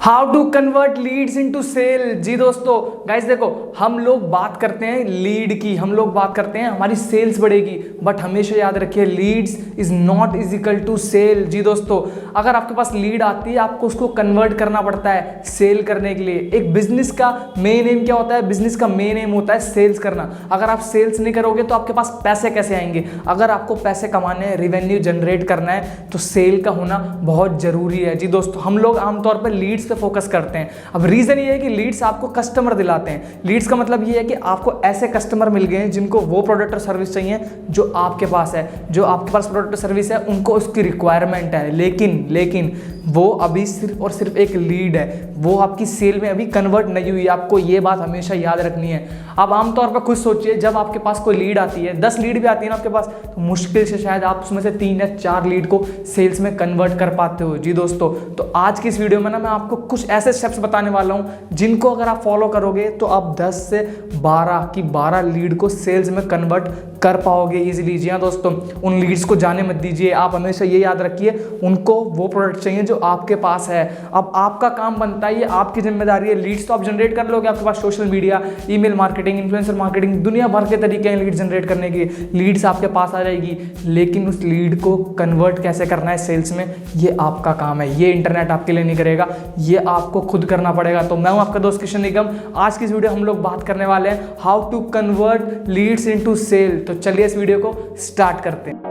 How to convert leads into sale. जी दोस्तों, guys देखो, हम लोग बात करते हैं लीड की, हम लोग बात करते हैं हमारी सेल्स बढ़ेगी, बट हमेशा याद रखिए leads is not easily to sell. जी दोस्तों, अगर आपके पास लीड आती है आपको उसको कन्वर्ट करना पड़ता है सेल करने के लिए। एक बिजनेस का मेन एम क्या होता है? बिजनेस का मेन एम होता है सेल्स करना। अगर आप सेल्स नहीं करोगे तो आपके पास पैसे कैसे आएंगे? अगर आपको पैसे कमाने हैं, रेवेन्यू जनरेट करना है, तो सेल का होना बहुत जरूरी है। जी दोस्तों, हम लोग आमतौर पर लीड्स पे फोकस करते हैं। अब रीजन ये है कि लीड्स आपको कस्टमर दिलाते हैं। लीड्स का मतलब ये है कि आपको ऐसे कस्टमर मिल गए हैं जिनको वो प्रोडक्ट और सर्विस चाहिए जो आपके पास है, जो आपके पास प्रोडक्ट और सर्विस है उनको उसकी रिक्वायरमेंट है, लेकिन वो अभी सिर्फ और सिर्फ एक लीड है, वो आपकी सेल में अभी कन्वर्ट नहीं हुई। आपको ये बात हमेशा याद रखनी है। अब आमतौर पर खुद सोचिए, जब आपके पास कोई लीड आती है, 10 लीड भी आती है ना आपके पास, तो मुश्किल से शायद आप उसमें से 3 या 4 लीड को सेल्स में कन्वर्ट कर पाते हो। जी दोस्तों, तो आज की इस वीडियो में ना मैं आपको कुछ ऐसे स्टेप्स बताने वाला हूं जिनको अगर आप फॉलो करोगे तो आप 10 से 12 लीड को सेल्स में कन्वर्ट कर पाओगे इजीली। जी हाँ दोस्तों, उन लीड्स को जाने मत दीजिए। आप हमेशा ये याद रखिए उनको वो प्रोडक्ट चाहिए जो आपके पास है। अब आपका काम बनता है, ये आपकी जिम्मेदारी है। लीड्स तो आप जनरेट कर लोगे, आपके पास social media, email marketing, influencer marketing, दुनिया भर के तरीके हैं लीड जनरेट करने के। लीड्स आपके पास आ जाएगी, लेकिन उस लीड को कन्वर्ट कैसे करना है सेल्स में, ये आपका काम है। ये इंटरनेट आपके लिए नहीं करेगा, ये आपको खुद करना पड़ेगा। तो मैं हूं आपका दोस्त किशन निगम। आज की इस वीडियो हम लोग बात करने वाले हैं how to convert leads into sale. तो चलिए इस वीडियो को स्टार्ट करते हैं।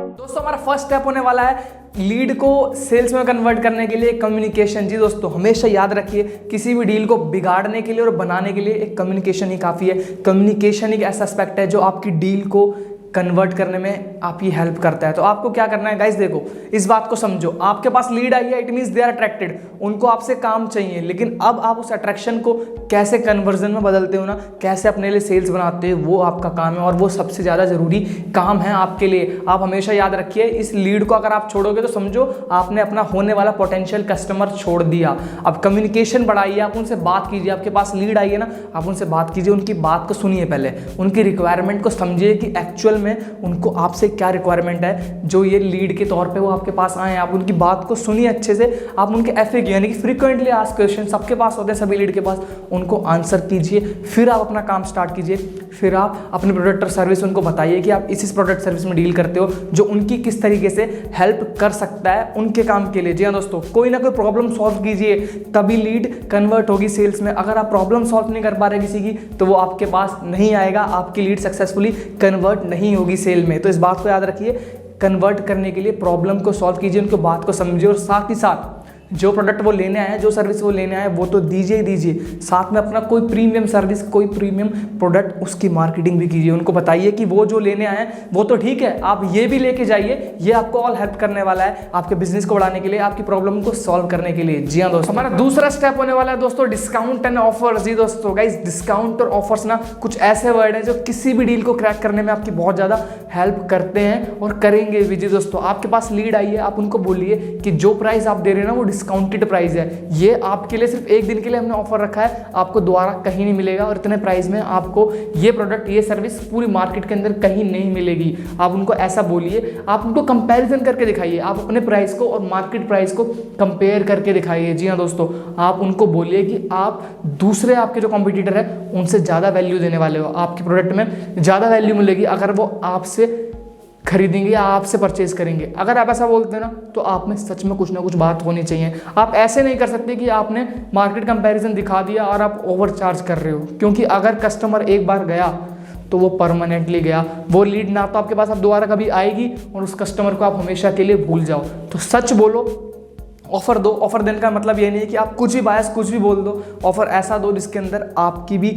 दोस्तों, हमारा फर्स्ट स्टेप होने वाला है लीड को सेल्स में कन्वर्ट करने के लिए कम्युनिकेशन। जी दोस्तों, हमेशा याद रखिए किसी भी डील को बिगाड़ने के लिए और बनाने के लिए एक कम्युनिकेशन ही काफ़ी है। कम्युनिकेशन एक ऐसा एस्पेक्ट है जो आपकी डील को कन्वर्ट करने में आपकी हेल्प करता है। तो आपको क्या करना है गाइस, देखो इस बात को समझो। आपके पास लीड आई है, it means they are attracted, उनको आपसे काम चाहिए, लेकिन अब आप उस अट्रैक्शन को कैसे कन्वर्जन में बदलते हो ना, कैसे अपने लिए सेल्स बनाते हो, वो आपका काम है और वो सबसे ज़्यादा ज़रूरी काम है आपके लिए। आप हमेशा याद रखिए, इस लीड को अगर आप छोड़ोगे तो समझो आपने अपना होने वाला पोटेंशियल कस्टमर छोड़ दिया। अब कम्युनिकेशन बढ़ाइए, आप उनसे बात कीजिए। आपके पास लीड आई है ना, आप उनसे बात कीजिए, उनकी बात को सुनिए, पहले उनकी रिक्वायरमेंट को समझिए कि एक्चुअल में उनको आपसे क्या रिक्वायरमेंट है जो ये लीड के तौर पे वो आपके पास आए हैं। आप उनकी बात को सुनिए अच्छे से, आप उनके एफएक्यू यानी कि फ्रीक्वेंटली आस्क्ड क्वेश्चन सबके पास होते हैं, सभी लीड के पास, उनको आंसर कीजिए। फिर आप अपना काम स्टार्ट कीजिए। फिर आप अपने प्रोडक्ट और सर्विस उनको बताइए कि आप इस प्रोडक्ट सर्विस में डील करते हो जो उनकी किस तरीके से हेल्प कर सकता है उनके काम के लिए। जी हाँ दोस्तों, कोई ना कोई प्रॉब्लम सॉल्व कीजिए, तभी लीड कन्वर्ट होगी सेल्स में। अगर आप प्रॉब्लम सॉल्व नहीं कर पा रहे किसी की, तो वो आपके पास नहीं आएगा, आपकी लीड सक्सेसफुली कन्वर्ट नहीं होगी सेल में। तो इस बात को याद रखिए, कन्वर्ट करने के लिए प्रॉब्लम को सॉल्व कीजिए, उनको बात को समझिए और साथ ही साथ जो प्रोडक्ट वो लेने आए, जो सर्विस वो लेने आए, वो तो दीजिए ही दीजिए, साथ में अपना कोई प्रीमियम सर्विस, कोई प्रीमियम प्रोडक्ट, उसकी मार्केटिंग भी कीजिए। उनको बताइए कि वो जो लेने आए वो तो ठीक है, आप ये भी लेके जाइए, ये आपको ऑल हेल्प करने वाला है आपके बिजनेस को बढ़ाने के लिए, आपकी प्रॉब्लम को सॉल्व करने के लिए। जी हाँ दोस्तों, हमारा दूसरा स्टेप होने वाला है दोस्तों डिस्काउंट एंड ऑफर्स। जी दोस्तों, गाइस डिस्काउंट और ऑफर्स ना कुछ ऐसे वर्ड हैं जो किसी भी डील को क्रैक करने में आपकी बहुत ज़्यादा हेल्प करते हैं और करेंगे भी। जी दोस्तों, आपके पास लीड आई है, आप उनको बोलिए कि जो प्राइस आप दे रहे हैं ना वो डिस्काउंटेड प्राइस है, ये आपके लिए सिर्फ एक दिन के लिए हमने ऑफर रखा है, आपको दोबारा कहीं नहीं मिलेगा और इतने प्राइस में आपको ये प्रोडक्ट, ये सर्विस पूरी मार्केट के अंदर कहीं नहीं मिलेगी। आप उनको ऐसा बोलिए, आप उनको कंपैरिजन करके दिखाइए, आप अपने प्राइस को और मार्केट प्राइस को कंपेयर करके दिखाइए। जी हाँ दोस्तों, आप उनको बोलिए कि आप दूसरे आपके जो कॉम्पिटिटर है उनसे ज़्यादा वैल्यू देने वाले हो, आपके प्रोडक्ट में ज़्यादा वैल्यू मिलेगी अगर वो आपसे खरीदेंगे या आपसे परचेज करेंगे। अगर आप ऐसा बोलते हैं ना, तो आप में सच में कुछ ना कुछ बात होनी चाहिए। आप ऐसे नहीं कर सकते कि आपने मार्केट कंपैरिजन दिखा दिया और आप ओवर चार्ज कर रहे हो, क्योंकि अगर कस्टमर एक बार गया तो वो परमानेंटली गया, वो लीड ना तो आपके पास अब दोबारा कभी आएगी और उस कस्टमर को आप हमेशा के लिए भूल जाओ। तो सच बोलो, ऑफर दो। ऑफर देने का मतलब ये नहीं है कि आप कुछ भी बायस कुछ भी बोल दो, ऑफर ऐसा दो जिसके अंदर आपकी भी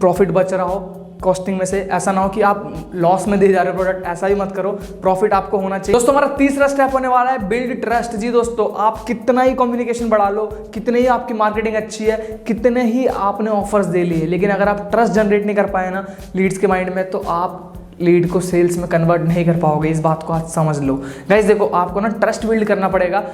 प्रॉफिट बच रहा हो कॉस्टिंग में से। ऐसा ना हो कि आप लॉस में दे जा रहे हो प्रोडक्ट, ऐसा ही मत करो, प्रॉफिट आपको होना चाहिए। दोस्तों, हमारा तीसरा स्टेप होने वाला है बिल्ड ट्रस्ट। जी दोस्तों, आप कितना ही कम्युनिकेशन बढ़ा लो, कितने ही आपकी मार्केटिंग अच्छी है, कितने ही आपने ऑफर्स दे लिए, लेकिन अगर आप ट्रस्ट जनरेट नहीं कर पाए ना लीड्स के माइंड में, तो आप लीड को सेल्स में कन्वर्ट नहीं कर पाओगे। इस बात को आज समझ लो। गाइस देखो, आपको ना ट्रस्ट बिल्ड करना पड़ेगा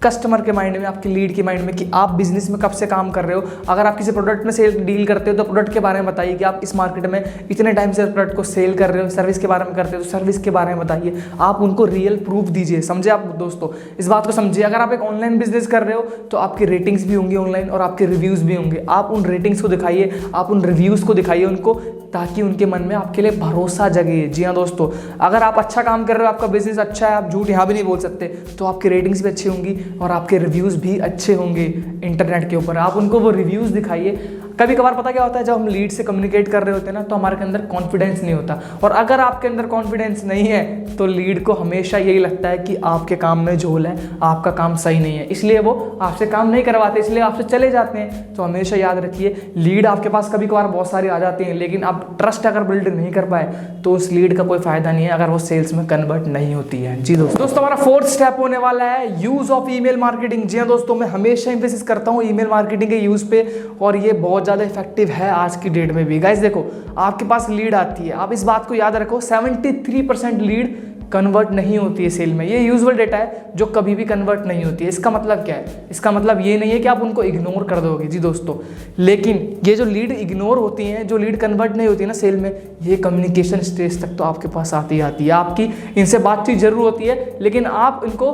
कस्टमर के माइंड में, आपके लीड के माइंड में कि आप बिजनेस में कब से काम कर रहे हो। अगर आप किसी प्रोडक्ट में सेल डील करते हो तो प्रोडक्ट के बारे में बताइए कि आप इस मार्केट में इतने टाइम से प्रोडक्ट को सेल कर रहे हो। सर्विस के बारे में करते हो तो सर्विस के बारे में बताइए। आप उनको रियल प्रूफ दीजिए। समझे आप दोस्तों, इस बात को समझिए। अगर आप एक ऑनलाइन बिजनेस कर रहे हो तो आपकी रेटिंग्स भी होंगी ऑनलाइन और आपके रिव्यूज़ भी होंगे। आप उन रेटिंग्स को दिखाइए, आप उन रिव्यूज़ को दिखाइए उनको, ताकि उनके मन में आपके लिए भरोसा जगे। जी हाँ दोस्तों, अगर आप अच्छा काम कर रहे हो, आपका बिजनेस अच्छा है, आप झूठ यहाँ भी नहीं बोल सकते, तो आपकी रेटिंग्स भी अच्छी होंगी और आपके रिव्यूज़ भी अच्छे होंगे इंटरनेट के ऊपर। आप उनको वो रिव्यूज़ दिखाइए। कभी कभार पता क्या होता है, जब हम लीड से कम्युनिकेट कर रहे होते हैं ना, तो हमारे अंदर कॉन्फिडेंस नहीं होता, और अगर आपके अंदर कॉन्फिडेंस नहीं है तो लीड को हमेशा यही लगता है कि आपके काम में झोल है, आपका काम सही नहीं है, इसलिए वो आपसे काम नहीं करवाते, इसलिए आपसे चले जाते हैं। तो हमेशा याद रखिए, लीड आपके पास कभी कभार बहुत सारी आ जाती हैं, लेकिन आप ट्रस्ट अगर बिल्ड नहीं कर पाए तो उस लीड का कोई फायदा नहीं है अगर वो सेल्स में कन्वर्ट नहीं होती है। जी दोस्तों, हमारा फोर्थ स्टेप होने वाला है यूज ऑफ ईमेल मार्केटिंग। जी हाँ दोस्तों, मैं हमेशा इंफेसिस करता हूँ ईमेल मार्केटिंग के यूज पे, और ये बहुत ज़्यादा इफेक्टिव है आज की डेट में भी। गाइस देखो, आपके पास लीड आती है, आप इस बात को याद रखो, 73% लीड कन्वर्ट नहीं होती है सेल में। ये यूजुअल डेटा है जो कभी भी कन्वर्ट नहीं होती है। इसका मतलब क्या है? इसका मतलब ये नहीं है कि आप उनको इग्नोर कर दोगे। जी दोस्तों, लेकिन ये जो लीड इग्नोर होती हैं, जो लीड कन्वर्ट नहीं होती है ना सेल में, ये कम्युनिकेशन स्टेज तक तो आपके पास आती है। आपकी इनसे बातचीत जरूर होती है, लेकिन आप इनको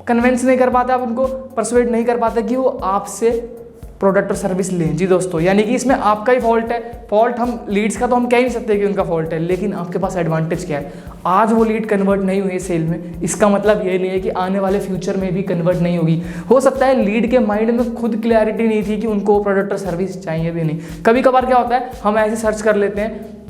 कन्विंस नहीं कर पाते, आप उनको परसुएट नहीं कर पाते कि वो आपसे प्रोडक्ट और सर्विस लें। जी दोस्तों, यानी कि इसमें आपका ही फॉल्ट है। फॉल्ट हम लीड्स का तो हम कह ही नहीं सकते कि उनका फॉल्ट है, लेकिन आपके पास एडवांटेज क्या है? आज वो लीड कन्वर्ट नहीं हुई है सेल में, इसका मतलब ये नहीं है कि आने वाले फ्यूचर में भी कन्वर्ट नहीं होगी। हो सकता है लीड के माइंड में खुद क्लैरिटी नहीं थी कि उनको प्रोडक्ट और सर्विस चाहिए भी नहीं। कभी कभार क्या होता है, हम ऐसे सर्च कर लेते हैं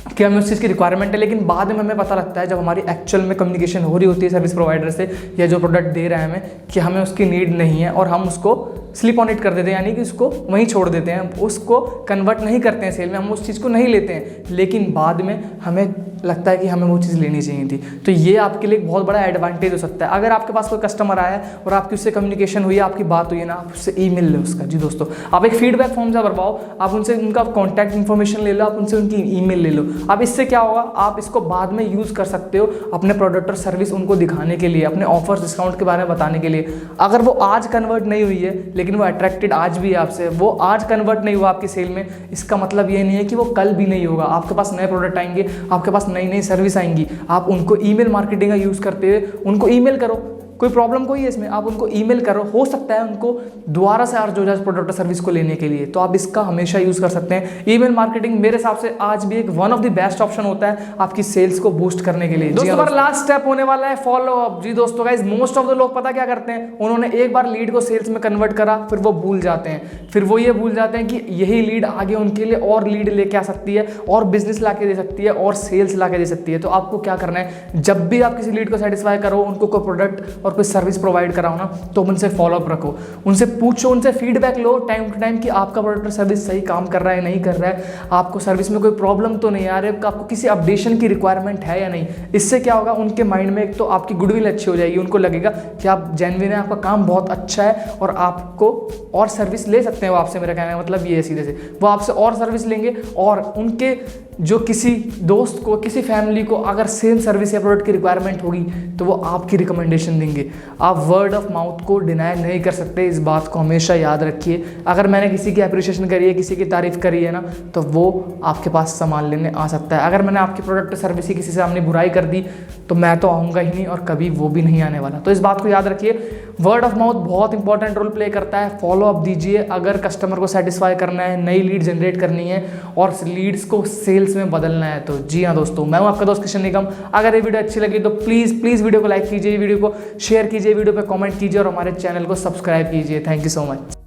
कि हमें उस चीज़ की रिक्वायरमेंट है, लेकिन बाद में हमें पता लगता है, जब हमारी एक्चुअल में कम्युनिकेशन हो रही होती है सर्विस प्रोवाइडर से या जो प्रोडक्ट दे रहा है हमें, कि हमें उसकी नीड नहीं है, और हम उसको स्लिप ऑन इट कर देते हैं, यानी कि उसको वहीं छोड़ देते हैं, उसको कन्वर्ट नहीं करते हैं सेल में, हम उस चीज़ को नहीं लेते हैं, लेकिन बाद में हमें लगता है कि हमें वो चीज़ लेनी चाहिए थी। तो ये आपके लिए एक बहुत बड़ा एडवांटेज हो सकता है। अगर आपके पास कोई कस्टमर आया है और आपकी उससे कम्युनिकेशन हुई है, आपकी बात हुई है ना, आप उससे ईमेल ले उसका। जी दोस्तों, आप एक फीडबैक फॉर्म से भरवाओ, आप उनसे उनका कॉन्टैक्ट इन्फॉर्मेशन ले लो, आप उनसे उनकी ईमेल ले लो। अब इससे क्या होगा, आप इसको बाद में यूज़ कर सकते हो अपने प्रोडक्ट और सर्विस उनको दिखाने के लिए, अपने ऑफर्स डिस्काउंट के बारे में बताने के लिए। अगर वो आज कन्वर्ट नहीं हुई है, लेकिन वो अट्रैक्टेड आज भी है आपसे, वो आज कन्वर्ट नहीं हुआ आपकी सेल में, इसका मतलब ये नहीं है कि वो कल भी नहीं होगा। आपके पास नए प्रोडक्ट आएंगे, आपके पास नई नई सर्विस आएंगी, आप उनको ईमेल मार्केटिंग का यूज़ करते हुए उनको ईमेल करो। कोई प्रॉब्लम कोई है इसमें, आप उनको ईमेल करो, हो सकता है उनको दोबारा से अर्ज हो जाए प्रोडक्ट सर्विस को लेने के लिए, तो आप इसका हमेशा यूज़ कर सकते हैं। ईमेल मार्केटिंग मेरे हिसाब से आज भी एक one of the best option होता है आपकी सेल्स को बूस्ट करने के लिए। दोस्तों, हमारा लास्ट स्टेप होने वाला है फॉलो अप। जी दोस्तों, गाइस मोस्ट ऑफ द लोग पता क्या करते हैं, उन्होंने एक बार लीड को सेल्स में कन्वर्ट करा, फिर वो भूल जाते हैं, फिर वो ये भूल जाते हैं कि यही लीड आगे उनके लिए और लीड लेके आ सकती है, और बिजनेस ला के दे सकती है, और सेल्स ला के दे सकती है। तो आपको क्या करना है, जब भी आप किसी लीड को सेटिस्फाई करो, उनको कोई प्रोडक्ट और कोई सर्विस प्रोवाइड कराओ ना, तो उनसे फॉलोअप रखो, उनसे पूछो, उनसे फीडबैक लो टाइम टू टाइम कि आपका प्रोडक्ट और सर्विस सही काम कर रहा है नहीं कर रहा है, आपको सर्विस में कोई प्रॉब्लम तो नहीं आ रही है, आपको किसी अपडेशन की रिक्वायरमेंट है या नहीं। इससे क्या होगा, उनके माइंड में एक तो आपकी गुडविल अच्छी हो जाएगी, उनको लगेगा कि आप जेन्युइन है, आपका काम बहुत अच्छा है और आपको और सर्विस ले सकते हैं वो आपसे। मेरा कहने का मतलब ये है, सीधे से वो आपसे और सर्विस लेंगे, और उनके जो किसी दोस्त को, किसी फैमिली को अगर सेम सर्विस या प्रोडक्ट की रिक्वायरमेंट होगी तो वो आपकी रिकमेंडेशन देंगे। आप वर्ड ऑफ माउथ को डिनाई नहीं कर सकते, इस बात को हमेशा याद रखिए। अगर मैंने किसी की अप्रिशिएशन करी है, किसी की तारीफ करी है ना, तो वो आपके पास सामान लेने आ सकता है। अगर मैंने आपकी प्रोडक्ट सर्विस की किसी से सामने बुराई कर दी तो मैं तो आऊँगा ही नहीं, और कभी वो भी नहीं आने वाला। तो इस बात को याद रखिए, वर्ड ऑफ माउथ बहुत इंपॉर्टेंट रोल प्ले करता है। फॉलो अप दीजिए अगर कस्टमर को सेटिस्फाई करना है, नई लीड जनरेट करनी है और लीड्स को सेल्स में बदलना है। तो जी हाँ दोस्तों, मैं हूँ आपका दोस्त किशन निगम। अगर ये वीडियो अच्छी लगी तो प्लीज़ वीडियो को लाइक कीजिए, वीडियो को शेयर कीजिए, वीडियो पे कमेंट कीजिए और हमारे चैनल को सब्सक्राइब कीजिए। Thank you so much.